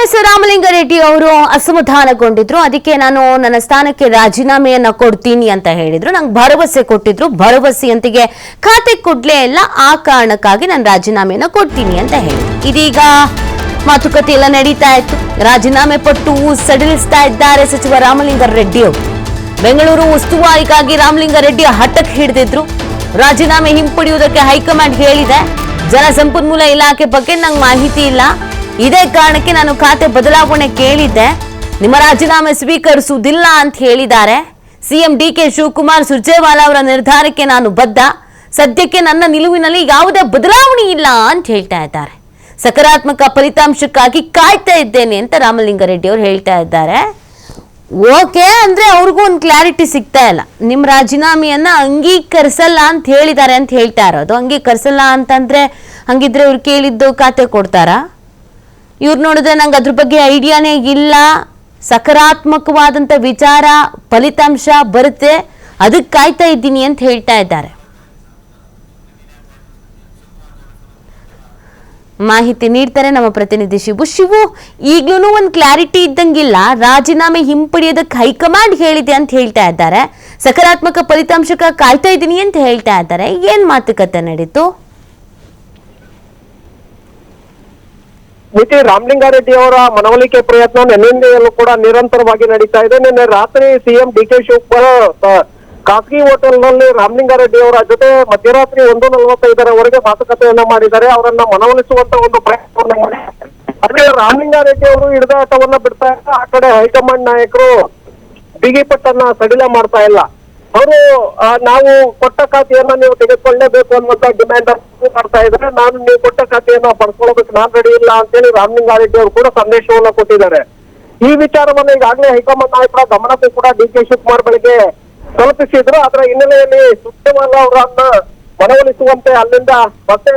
ರಾಮಲಿಂಗಾರೆಡ್ಡಿ ಅವರು ಅಸಮಾಧಾನಗೊಂಡಿದ್ರು. ಅದಕ್ಕೆ ನಾನು ನನ್ನ ಸ್ಥಾನಕ್ಕೆ ರಾಜೀನಾಮೆಯನ್ನ ಕೊಡ್ತೀನಿ ಅಂತ ಹೇಳಿದ್ರು. ನಂಗೆ ಭರವಸೆ ಕೊಟ್ಟಿದ್ರು. ಭರವಸೆಯಂತೆಗೆ ಖಾತೆ ಕೊಡ್ಲೇ ಇಲ್ಲ. ಆ ಕಾರಣಕ್ಕಾಗಿ ನಾನು ರಾಜೀನಾಮೆಯನ್ನ ಕೊಡ್ತೀನಿ ಅಂತ ಹೇಳಿದ್ರು. ಇದೀಗ ಮಾತುಕತೆ ಎಲ್ಲ ನಡೀತಾ ಇತ್ತು. ರಾಜೀನಾಮೆ ಪಟ್ಟು ಸಡಿಲಿಸ್ತಾ ಇದ್ದಾರೆ ಸಚಿವ ರಾಮಲಿಂಗಾರೆಡ್ಡಿ ಅವರು. ಬೆಂಗಳೂರು ಉಸ್ತುವಾರಿಗಾಗಿ ರಾಮಲಿಂಗಾರೆಡ್ಡಿ ಹಠಕ್ಕೆ ಹಿಡಿದಿದ್ರು. ರಾಜೀನಾಮೆ ಹಿಂಪಡೆಯುವುದಕ್ಕೆ ಹೈಕಮಾಂಡ್ ಹೇಳಿದೆ. ಜಲಸಂಪನ್ಮೂಲ ಇಲಾಖೆ ಬಗ್ಗೆ ನಂಗೆ ಮಾಹಿತಿ ಇಲ್ಲ. ಇದೇ ಕಾರಣಕ್ಕೆ ನಾನು ಖಾತೆ ಬದಲಾವಣೆ ಕೇಳಿದ್ದೆ. ನಿಮ್ಮ ರಾಜೀನಾಮೆ ಸ್ವೀಕರಿಸುವುದಿಲ್ಲ ಅಂತ ಹೇಳಿದ್ದಾರೆ. ಸಿಎಂ ಡಿಕೆ ಶಿವಕುಮಾರ್ ಸುರ್ಜೇವಾಲಾ ಅವರ ನಿರ್ಧಾರಕ್ಕೆ ನಾನು ಬದ್ಧ. ಸದ್ಯಕ್ಕೆ ನನ್ನ ನಿಲುವಿನಲ್ಲಿ ಯಾವುದೇ ಬದಲಾವಣೆ ಇಲ್ಲ ಅಂತ ಹೇಳ್ತಾ ಇದ್ದಾರೆ. ಸಕಾರಾತ್ಮಕ ಫಲಿತಾಂಶಕ್ಕಾಗಿ ಕಾಯ್ತಾ ಇದ್ದೇನೆ ಅಂತ ರಾಮಲಿಂಗಾರೆಡ್ಡಿ ಅವರು ಹೇಳ್ತಾ ಇದ್ದಾರೆ. ಓಕೆ ಅಂದ್ರೆ ಅವ್ರಿಗೂ ಒಂದು ಕ್ಲಾರಿಟಿ ಸಿಗ್ತಾ ಇಲ್ಲ. ನಿಮ್ಮ ರಾಜೀನಾಮೆಯನ್ನ ಅಂಗೀಕರಿಸಲ್ಲ ಅಂತ ಹೇಳಿದ್ದಾರೆ ಅಂತ ಹೇಳ್ತಾ ಇರೋದು. ಅಂಗೀಕರಿಸಲ್ಲ ಅಂತಂದ್ರೆ ಹಂಗಿದ್ರೆ ಇವ್ರು ಕೇಳಿದ್ದು ಖಾತೆ ಕೊಡ್ತಾರಾ? ಇವ್ರು ನೋಡಿದ್ರೆ ನಂಗೆ ಅದ್ರ ಬಗ್ಗೆ ಐಡಿಯಾನೇ ಇಲ್ಲ. ಸಕಾರಾತ್ಮಕವಾದಂಥ ವಿಚಾರ ಫಲಿತಾಂಶ ಬರುತ್ತೆ, ಅದಕ್ಕೆ ಕಾಯ್ತಾ ಇದ್ದೀನಿ ಅಂತ ಹೇಳ್ತಾ ಇದ್ದಾರೆ. ಮಾಹಿತಿ ನೀಡ್ತಾರೆ ನಮ್ಮ ಪ್ರತಿನಿಧಿ ಶಿವು. ಈಗ್ಲೂ ಒಂದು ಕ್ಲಾರಿಟಿ ಇದ್ದಂಗಿಲ್ಲ. ರಾಜೀನಾಮೆ ಹಿಂಪಡೆಯೋದಕ್ಕೆ ಹೈಕಮಾಂಡ್ ಹೇಳಿದೆ ಅಂತ ಹೇಳ್ತಾ ಇದ್ದಾರೆ. ಸಕಾರಾತ್ಮಕ ಫಲಿತಾಂಶಕ್ಕೆ ಕಾಯ್ತಾ ಇದ್ದೀನಿ ಅಂತ ಹೇಳ್ತಾ ಇದ್ದಾರೆ. ಏನ್ ಮಾತುಕತೆ ನಡೀತು? ರಾಮಲಿಂಗಾರೆಡ್ಡಿ ಅವರ ಮನವೊಲಿಕೆ ಪ್ರಯತ್ನ ನಿನ್ನೆಯಿಂದಲೂ ಕೂಡ ನಿರಂತರವಾಗಿ ನಡೀತಾ ಇದೆ. ನಿನ್ನೆ ರಾತ್ರಿ ಸಿಎಂ ಡಿಕೆ ಶಿವಕುಮಾರ್ ಖಾಸಗಿ ಹೋಟೆಲ್ ನಲ್ಲಿ ರಾಮಲಿಂಗಾರೆಡ್ಡಿ ಅವರ ಜೊತೆ ಮಧ್ಯರಾತ್ರಿ 1:45 ಮಾತುಕತೆಯನ್ನ ಮಾಡಿದ್ದಾರೆ. ಅವರನ್ನ ಮನವೊಲಿಸುವಂತ ಒಂದು ಪ್ರಯತ್ನವನ್ನ ಮಾಡಿದ್ದಾರೆ. ಅದೇ ರಾಮಲಿಂಗಾರೆಡ್ಡಿ ಅವರು ಹಿಡಿದಾಟವನ್ನ ಬಿಡ್ತಾ ಇಲ್ಲ. ಆ ಕಡೆ ಹೈಕಮಾಂಡ್ ನಾಯಕರು ಬಿಗಿಪಟ್ಟನ್ನ ಸಡಿಲ ಮಾಡ್ತಾ ಇಲ್ಲ. ಅವರು ನಾವು ಕೊಟ್ಟ ಖಾತೆಯನ್ನ ನೀವು ತೆಗೆದುಕೊಳ್ಳಲೇಬೇಕು ಅನ್ನುವಂತ ಡಿಮ್ಯಾಂಡ್ ಮಾಡ್ತಾ ಇದ್ದಾರೆ. ನಾನು ನೀವು ಕೊಟ್ಟ ಖಾತೆಯನ್ನ ಪಡ್ಕೊಳ್ಳೋದಕ್ಕೆ ನಾನು ರೆಡಿ ಇಲ್ಲ ಅಂತೇಳಿ ರಾಮಲಿಂಗಾರೆಡ್ಡಿ ಅವರು ಕೂಡ ಸಂದೇಶವನ್ನ ಕೊಟ್ಟಿದ್ದಾರೆ. ಈ ವಿಚಾರವನ್ನ ಈಗಾಗಲೇ ಹೈಕಮಾಂಡ್ ನಾಯಕರ ಗಮನಕ್ಕೂ ಕೂಡ ಡಿಕೆ ಶಿವಕುಮಾರ್ ಬಳಿಗೆ ತಲುಪಿಸಿದ್ರು. ಅದರ ಹಿನ್ನೆಲೆಯಲ್ಲಿ ಸುರ್ಜೇವಾಲಾ ಅವರನ್ನ ಮನವೊಲಿಸುವಂತೆ ಅಲ್ಲಿಂದ ಮತ್ತೆ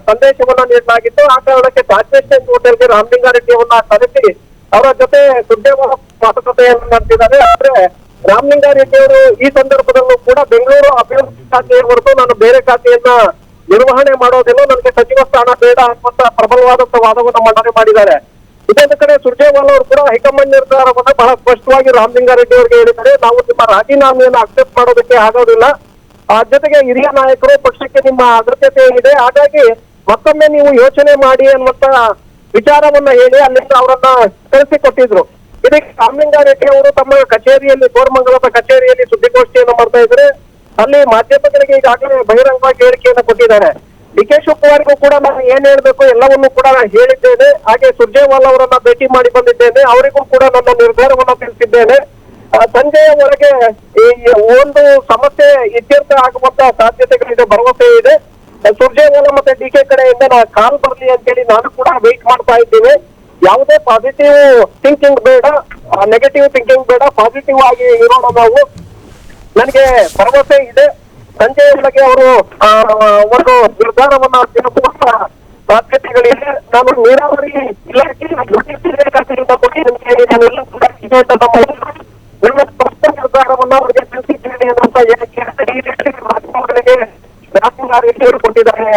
ಸಂದೇಶವನ್ನ ನೀಡಲಾಗಿತ್ತು. ಆ ಕಾರಣಕ್ಕೆ ತಾಜ್ಮೆಸ್ಟೇಟ್ ಹೋಟೆಲ್ಗೆ ರಾಮಲಿಂಗಾರೆಡ್ಡಿ ಅವರನ್ನ ಕರೆಸಿ ಅವರ ಜೊತೆ ಸುರ್ಜೇವಾಲಾ ಮಾತುಕತೆಯನ್ನು ನಡೆಸಿದ್ದಾರೆ. ಆದ್ರೆ ರಾಮಲಿಂಗಾರೆಡ್ಡಿ ಅವರು ಈ ಸಂದರ್ಭದಲ್ಲೂ ಕೂಡ ಬೆಂಗಳೂರು ಅಭಿವೃದ್ಧಿ ಖಾತೆಯ ಹೊರತು ನಾನು ಬೇರೆ ಖಾತೆಯನ್ನ ನಿರ್ವಹಣೆ ಮಾಡೋದಿಲ್ಲ, ನನಗೆ ಸಚಿವ ಸ್ಥಾನ ಬೇಡ ಅನ್ನುವಂತ ಪ್ರಬಲವಾದಂತ ವಾದವನ್ನ ಮಂಡನೆ ಮಾಡಿದ್ದಾರೆ. ಇದೊಂದು ಕಡೆ ಸುರ್ಜೇವಾಲಾ ಅವರು ಕೂಡ ಹೈಕಮಾಂಡ್ ನಿರ್ಧಾರವನ್ನ ಬಹಳ ಸ್ಪಷ್ಟವಾಗಿ ರಾಮಲಿಂಗಾರೆಡ್ಡಿ ಅವರಿಗೆ ಹೇಳಿದ್ದಾರೆ. ನಾವು ನಿಮ್ಮ ರಾಜೀನಾಮೆಯನ್ನು ಅಕ್ಸೆಪ್ಟ್ ಮಾಡೋದಕ್ಕೆ ಆಗೋದಿಲ್ಲ. ಜೊತೆಗೆ ಹಿರಿಯ ನಾಯಕರು ಪಕ್ಷಕ್ಕೆ ನಿಮ್ಮ ಅಗತ್ಯತೆ ಇದೆ, ಹಾಗಾಗಿ ಮತ್ತೊಮ್ಮೆ ನೀವು ಯೋಚನೆ ಮಾಡಿ ಅನ್ನುವಂತ ವಿಚಾರವನ್ನ ಹೇಳಿ ಅಲ್ಲಿಂದ ಅವರನ್ನ ಕಳಿಸಿಕೊಟ್ಟಿದ್ರು. ಇದಕ್ಕೆ ರಾಮಲಿಂಗಾರೆಡ್ಡಿ ಅವರು ತಮ್ಮ ಕಚೇರಿಯಲ್ಲಿ ಕೋರಮಂಗಲದ ಕಚೇರಿಯಲ್ಲಿ ಸುದ್ದಿಗೋಷ್ಠಿಯನ್ನು ಮಾಡ್ತಾ ಇದ್ದಾರೆ. ಅಲ್ಲಿ ಮಾಧ್ಯಮಗಳಿಗೆ ಈಗಾಗಲೇ ಬಹಿರಂಗವಾಗಿ ಹೇಳಿಕೆಯನ್ನು ಕೊಟ್ಟಿದ್ದಾರೆ. ಡಿಕೆ ಶಿವಕುಮಾರ್ಗೂ ಕೂಡ ನಾನು ಏನ್ ಹೇಳ್ಬೇಕು ಎಲ್ಲವನ್ನೂ ಕೂಡ ಹೇಳಿದ್ದೇನೆ. ಹಾಗೆ ಸುರ್ಜೇವಾಲಾ ಅವರನ್ನ ಭೇಟಿ ಮಾಡಿ ಬಂದಿದ್ದೇನೆ. ಅವರಿಗೂ ಕೂಡ ನನ್ನ ನಿರ್ಧಾರವನ್ನ ತಿಳಿಸಿದ್ದೇನೆ. ಸಂಜೆಯವರೆಗೆ ಈ ಒಂದು ಸಮಸ್ಯೆ ಇತ್ಯರ್ಥ ಆಗುವಂತ ಸಾಧ್ಯತೆಗಳಿದೆ, ಭರವಸೆ ಇದೆ. ಸುರ್ಜೇವಾಲಾ ಮತ್ತೆ ಡಿಕೆ ಕಡೆಯಿಂದ ಕಾಲ್ ಬರ್ಲಿ ಅಂತೇಳಿ ನಾನು ಕೂಡ ವೇಟ್ ಮಾಡ್ತಾ ಇದ್ದೀನಿ. ಯಾವುದೇ ಪಾಸಿಟಿವ್ ಥಿಂಕಿಂಗ್ ಬೇಡ, ನೆಗೆಟಿವ್ ಥಿಂಕಿಂಗ್ ಬೇಡ, ಪಾಸಿಟಿವ್ ಆಗಿ ಇರೋಣ ನಾವು. ನನಗೆ ಭರವಸೆ ಇದೆ ಸಂಜೆಯೊಳಗೆ ಅವರು ಒಂದು ನಿರ್ಧಾರವನ್ನ ತಿಳಿಸುವಂತ ಸಾಧ್ಯತೆಗಳಿದೆ. ನಾನು ನೀರಾವರಿ ಇಲಾಖೆ ಕೊಟ್ಟು ನಾನೆಲ್ಲ ಸ್ಪಷ್ಟ ನಿರ್ಧಾರವನ್ನ ಅವರಿಗೆ ತಿಳಿಸಿದ್ದೇನೆ ಅನ್ನುವಂತ ಹೇಳಿಕೆ ರಾಮಲಿಂಗಾರೆಡ್ಡಿ ಅವರು ಕೊಟ್ಟಿದ್ದಾರೆ.